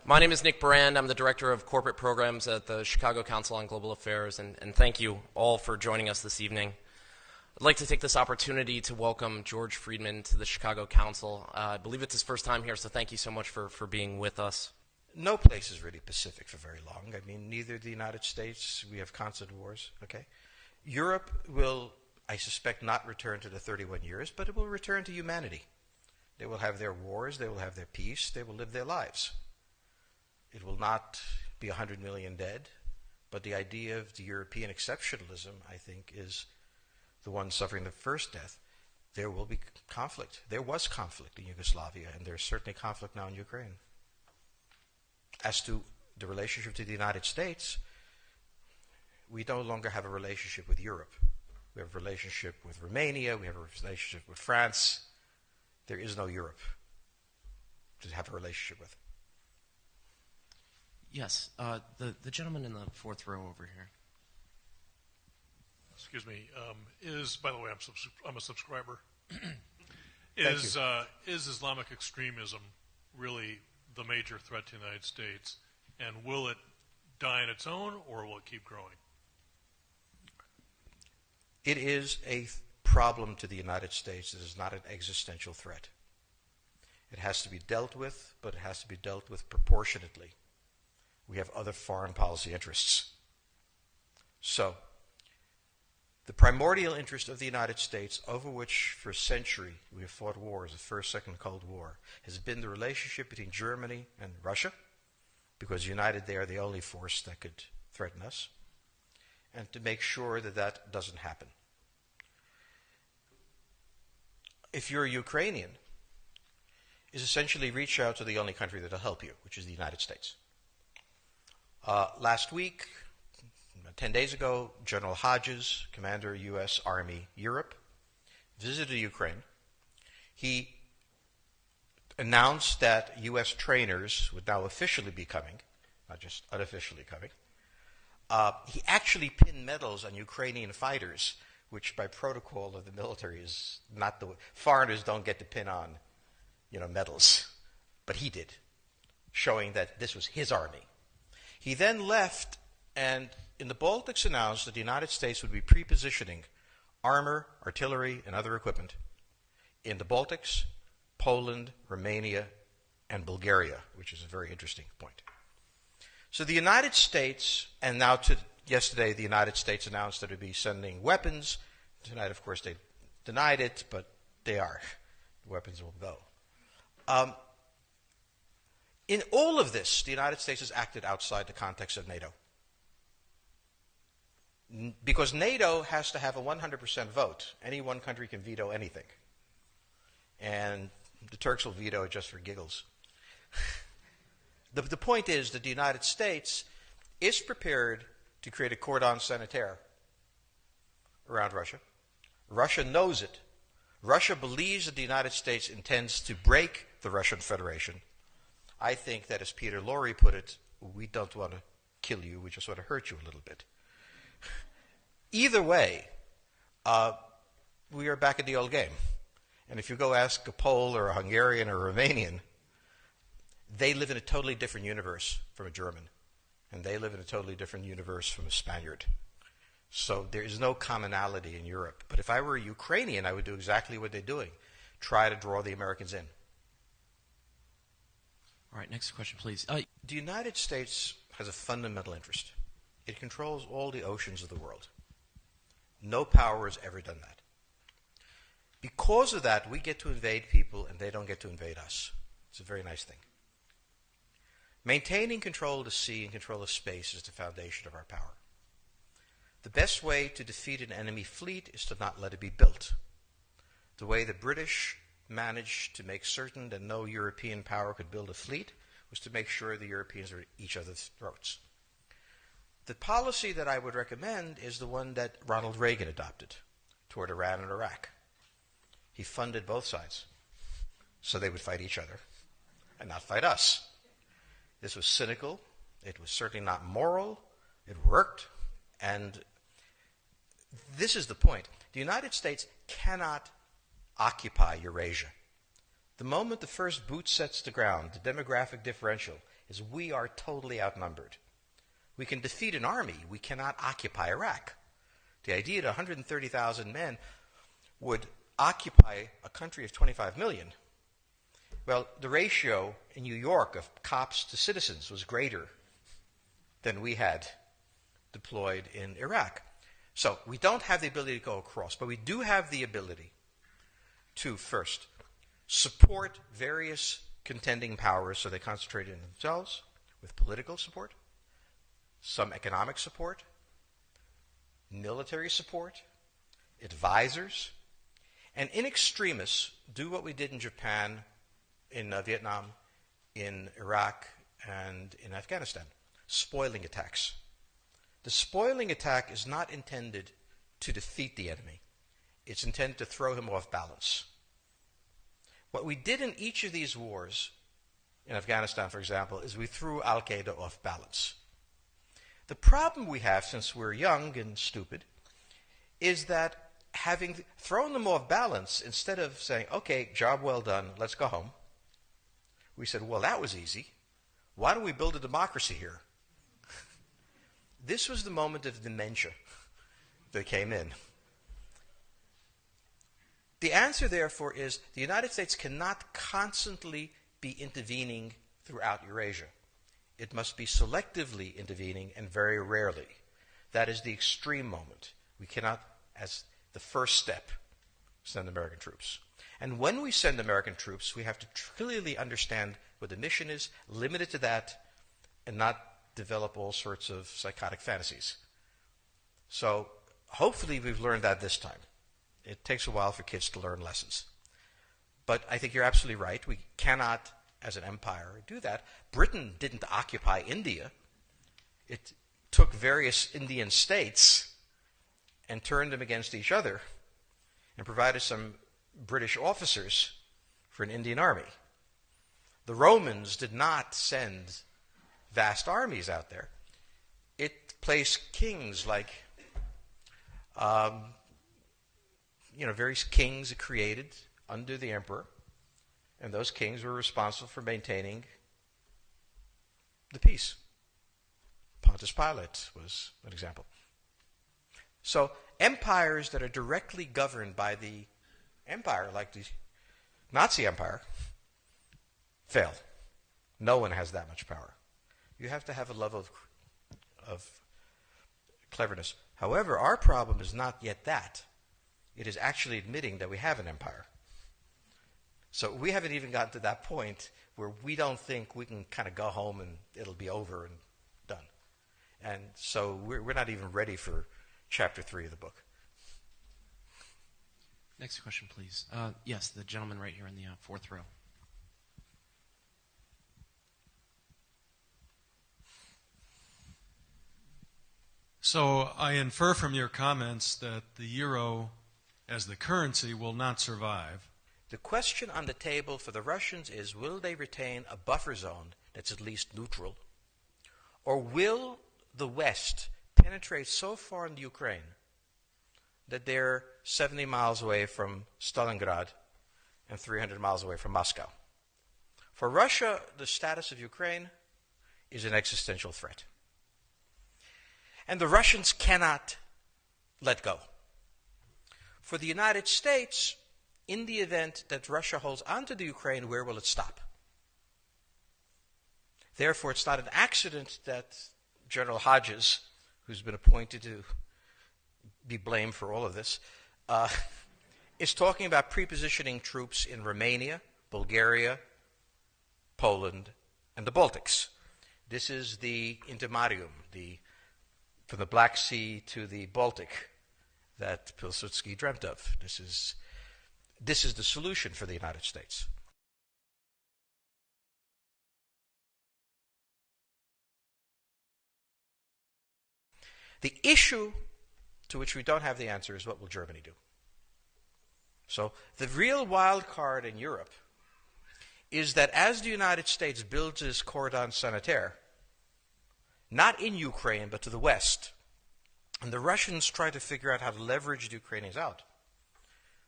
My name is Nick Brand. I'm the Director of Corporate Programs at the Chicago Council on Global Affairs, and thank you all for joining us this evening. I'd like to take this opportunity to welcome George Friedman to the Chicago Council. I believe it's his first time here, so thank you so much for being with us. No place is really Pacific for very long. I mean, neither the United States, we have constant wars, okay? Europe will, I suspect, not return to the 31 years, but it will return to humanity. They will have their wars, they will have their peace, they will live their lives. It will not be 100 million dead, but the idea of the European exceptionalism, I think, is the one suffering the first death. There will be conflict. There was conflict in Yugoslavia, and there's certainly conflict now in Ukraine. As to the relationship to the United States, we no longer have a relationship with Europe. We have a relationship with Romania, we have a relationship with France. There is no Europe to have a relationship with. Yes, the gentleman in the fourth row over here. Excuse me. By the way, I'm a subscriber. Is Islamic extremism really the major threat to the United States, and will it die on its own, or will it keep growing? It is a problem to the United States. It is not an existential threat. It has to be dealt with, but it has to be dealt with proportionately. We have other foreign policy interests. So, the primordial interest of the United States, over which for a century we have fought wars, the First, Second Cold War, has been the relationship between Germany and Russia, because united they are the only force that could threaten us, and to make sure that that doesn't happen. If you're a Ukrainian, is essentially reach out to the only country that will help you, which is the United States. Last week, 10 days ago, General Hodges, Commander U.S. Army Europe, visited Ukraine. He announced that U.S. trainers would now officially be coming, not just unofficially coming. He actually pinned medals on Ukrainian fighters, which by protocol of the military is not the way. Foreigners don't get to pin on, medals. But he did, showing that this was his army. He then left and in the Baltics announced that the United States would be pre-positioning armor, artillery, and other equipment in the Baltics, Poland, Romania, and Bulgaria, which is a very interesting point. So the United States, and now yesterday the United States announced that it would be sending weapons. Tonight, of course, they denied it, but they are. The weapons will go. In all of this, the United States has acted outside the context of NATO. Because NATO has to have a 100% vote. Any one country can veto anything. And the Turks will veto it just for giggles. The point is that the United States is prepared to create a cordon sanitaire around Russia. Russia knows it. Russia believes that the United States intends to break the Russian Federation. I think that, as Peter Lorre put it, we don't want to kill you, we just want to hurt you a little bit. Either way, we are back in the old game. And if you go ask a Pole or a Hungarian or a Romanian, they live in a totally different universe from a German. And they live in a totally different universe from a Spaniard. So there is no commonality in Europe. But if I were a Ukrainian, I would do exactly what they're doing. Try to draw the Americans in. All right, next question, please. The United States has a fundamental interest. It controls all the oceans of the world. No power has ever done that. Because of that, we get to invade people and they don't get to invade us. It's a very nice thing. Maintaining control of the sea and control of space is the foundation of our power. The best way to defeat an enemy fleet is to not let it be built. The way the British managed to make certain that no European power could build a fleet was to make sure the Europeans were at each other's throats. The policy that I would recommend is the one that Ronald Reagan adopted toward Iran and Iraq. He funded both sides so they would fight each other and not fight us. This was cynical. It was certainly not moral. It worked. And this is the point. The United States cannot occupy Eurasia. The moment the first boot sets the ground, the demographic differential is we are totally outnumbered. We can defeat an army. We cannot occupy Iraq. The idea that 130,000 men would occupy a country of 25 million, well, the ratio in New York of cops to citizens was greater than we had deployed in Iraq. So we don't have the ability to go across, but we do have the ability to, first, support various contending powers so they concentrate in themselves with political support, some economic support, military support, advisors, and in extremis, do what we did in Japan, in Vietnam, in Iraq, and in Afghanistan. Spoiling attacks. The spoiling attack is not intended to defeat the enemy. It's intended to throw him off balance. What we did in each of these wars, in Afghanistan, for example, is we threw Al-Qaeda off balance. The problem we have, since we're young and stupid, is that having thrown them off balance, instead of saying, okay, job well done, let's go home, we said, well, that was easy. Why don't we build a democracy here? This was the moment of dementia that came in. The answer, therefore, is the United States cannot constantly be intervening throughout Eurasia. It must be selectively intervening and very rarely. That is the extreme moment. We cannot, as the first step, send American troops. And when we send American troops, we have to clearly understand what the mission is, limit it to that, and not develop all sorts of psychotic fantasies. So hopefully we've learned that this time. It takes a while for kids to learn lessons. But I think you're absolutely right. We cannot, as an empire, do that. Britain didn't occupy India. It took various Indian states and turned them against each other and provided some British officers for an Indian army. The Romans did not send vast armies out there. It placed kings like, various kings it created under the emperor, and those kings were responsible for maintaining the peace. Pontius Pilate was an example. So empires that are directly governed by the empire, like the Nazi Empire, fail. No one has that much power. You have to have a level of cleverness. However, our problem is not yet that. It is actually admitting that we have an empire. So we haven't even gotten to that point where we don't think we can kind of go home and it'll be over and done. And so we're not even ready for chapter 3 of the book. Next question, please. Yes, the gentleman right here in the fourth row. So I infer from your comments that the euro as the currency will not survive. The question on the table for the Russians is, will they retain a buffer zone that's at least neutral? Or will the West penetrate so far in the Ukraine that they're 70 miles away from Stalingrad and 300 miles away from Moscow? For Russia, the status of Ukraine is an existential threat. And the Russians cannot let go. For the United States, in the event that Russia holds onto the Ukraine, where will it stop? Therefore, it's not an accident that General Hodges, who's been appointed to be blamed for all of this, is talking about prepositioning troops in Romania, Bulgaria, Poland, and the Baltics. This is the intermarium, from the Black Sea to the Baltic, that Pilsudski dreamt of. This is the solution for the United States. The issue to which we don't have the answer is, what will Germany do? So the real wild card in Europe is that as the United States builds its cordon sanitaire, not in Ukraine but to the west, and the Russians try to figure out how to leverage the Ukrainians out,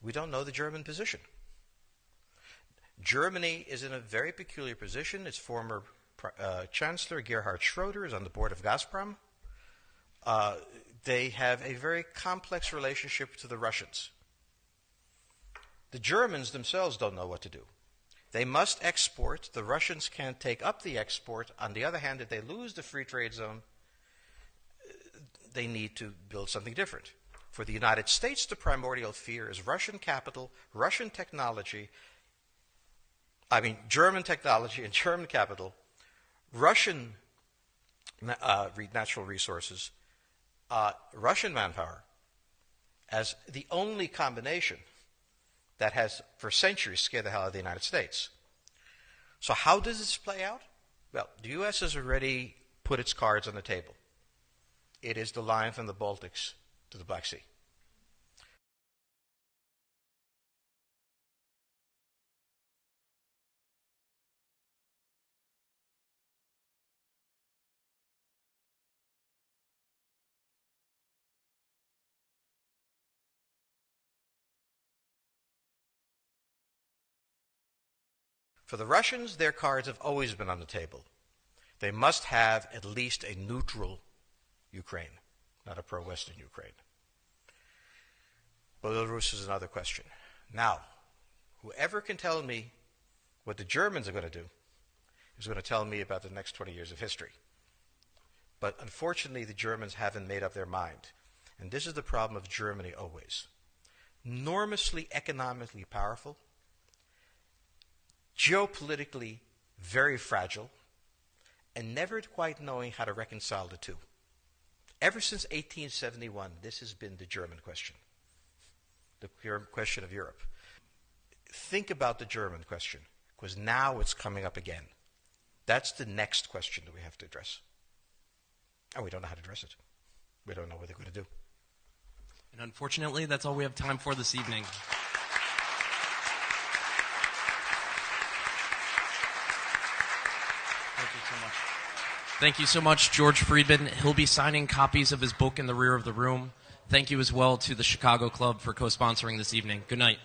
we don't know the German position. Germany is in a very peculiar position. Its former Chancellor Gerhard Schroeder is on the board of Gazprom. They have a very complex relationship to the Russians. The Germans themselves don't know what to do. They must export. The Russians can't take up the export. On the other hand, if they lose the free trade zone, they need to build something different. For the United States, the primordial fear is Russian capital, Russian technology, German technology and German capital, Russian natural resources, Russian manpower, as the only combination that has for centuries scared the hell out of the United States. So how does this play out? Well, the U.S. has already put its cards on the table. It is the line from the Baltics to the Black Sea. For the Russians, their cards have always been on the table. They must have at least a neutral Ukraine, not a pro-Western Ukraine. Belarus is another question. Now, whoever can tell me what the Germans are going to do is going to tell me about the next 20 years of history. But unfortunately, the Germans haven't made up their mind. And this is the problem of Germany always. Enormously economically powerful, geopolitically very fragile, and never quite knowing how to reconcile the two. Ever since 1871, this has been the German question, the question of Europe. Think about the German question, because now it's coming up again. That's the next question that we have to address. And we don't know how to address it. We don't know what they're going to do. And unfortunately, that's all we have time for this evening. Thank you so much. Thank you so much, George Friedman. He'll be signing copies of his book in the rear of the room. Thank you as well to the Chicago Club for co-sponsoring this evening. Good night.